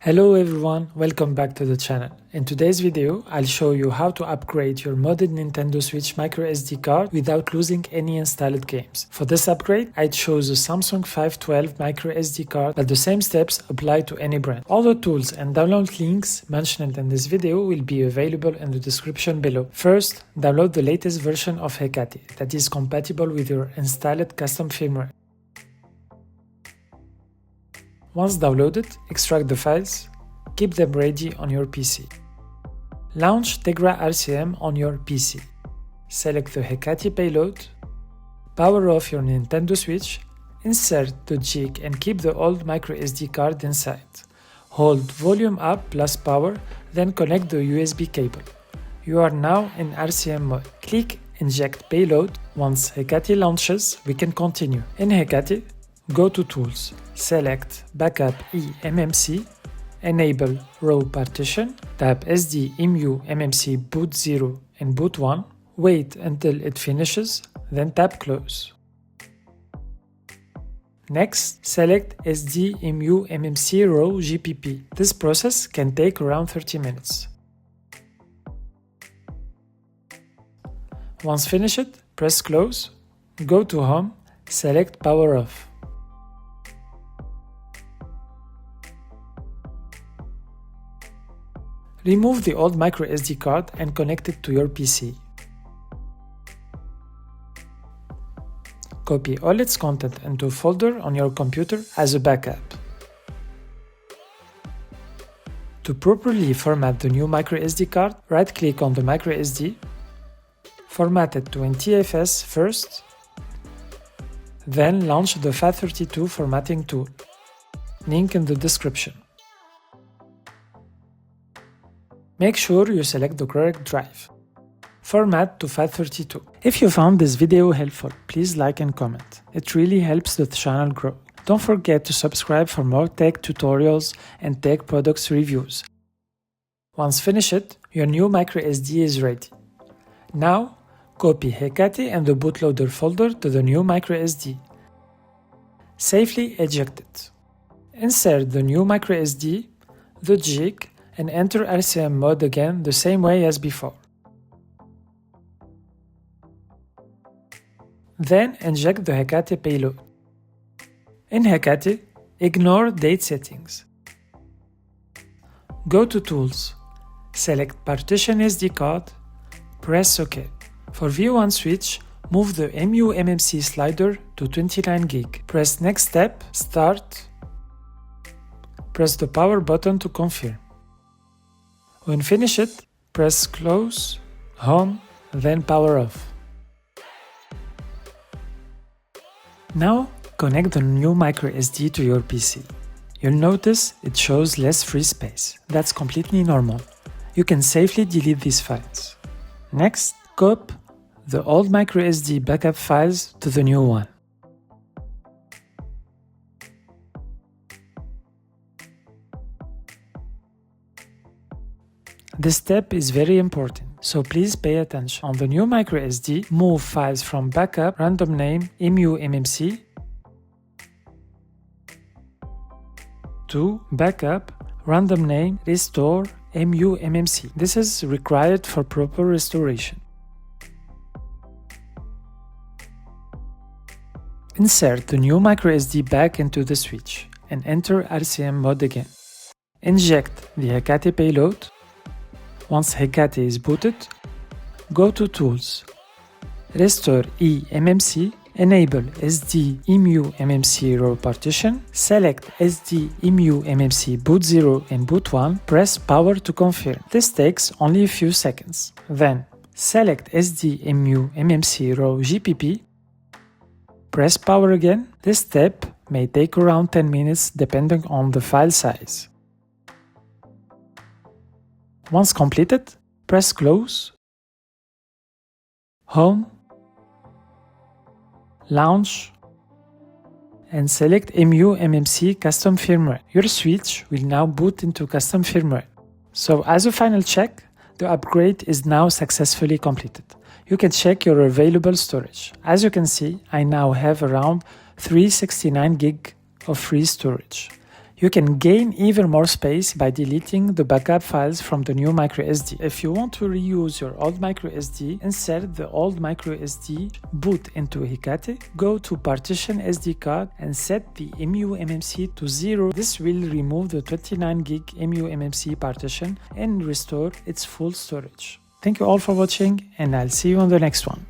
Hello everyone, welcome back to the channel. In today's video, I'll show you how to upgrade your modded Nintendo Switch microSD card without losing any installed games. For this upgrade, I chose a Samsung 512 microSD card, but the same steps apply to any brand. All the tools and download links mentioned in this video will be available in the description below. First, download the latest version of Hecate that is compatible with your installed custom firmware. Once downloaded, extract the files, keep them ready on your PC. Launch Tegra RCM on your PC. Select the Hecate payload, power off your Nintendo Switch, insert the jig and keep the old microSD card inside. Hold volume up plus power, then connect the USB cable. You are now in RCM mode. Click Inject Payload. Once Hecate launches, we can continue. In Hecate, go to Tools, select Backup emuMMC, enable Row Partition, tap SD emuMMC Boot 0 and Boot 1, wait until it finishes, then tap Close. Next, select SD emuMMC Row GPP. This process can take around 30 minutes. Once finished, press Close, go to Home, select Power Off. Remove the old microSD card and connect it to your PC. Copy all its content into a folder on your computer as a backup. To properly format the new microSD card, right-click on the microSD, format it to NTFS first, then launch the FAT32 formatting tool. Link in the description. Make sure you select the correct drive. Format to FAT32. If you found this video helpful, please like and comment. It really helps the channel grow. Don't forget to subscribe for more tech tutorials and tech products reviews. Once finished, your new microSD is ready. Now, copy Hecate and the bootloader folder to the new microSD. Safely eject it. Insert the new microSD, the jig, and enter RCM mode again the same way as before. Then inject the Hecate payload. In Hecate, ignore date settings. Go to Tools, select Partition SD card, press OK. For V1 switch, move the emuMMC slider to 29 GB. Press Next Step, Start. Press the power button to confirm. When finished, press Close, Home, then Power Off. Now, connect the new microSD to your PC. You'll notice it shows less free space. That's completely normal. You can safely delete these files. Next, copy the old microSD backup files to the new one. This step is very important, so please pay attention. On the new microSD, move files from backup random name emuMMC to backup random name restore emuMMC. This is required for proper restoration. Insert the new microSD back into the switch and enter RCM mode again. Inject the Hecate payload. Once Hecate is booted, go to Tools, Restore eMMC, enable SD emuMMC Row Partition, select SD emuMMC Boot 0 and Boot 1, press Power to confirm. This takes only a few seconds. Then, select SD emuMMC Row GPP, press Power again. This step may take around 10 minutes depending on the file size. Once completed, press Close, Home, Launch, and select emuMMC Custom Firmware. Your switch will now boot into custom firmware. So as a final check, the upgrade is now successfully completed. You can check your available storage. As you can see, I now have around 369 GB of free storage. You can gain even more space by deleting the backup files from the new microSD. If you want to reuse your old microSD, insert the old microSD, boot into Hecate, go to partition SD card and set the emuMMC to 0. This will remove the 29 gig emuMMC partition and restore its full storage. Thank you all for watching, and I'll see you on the next one.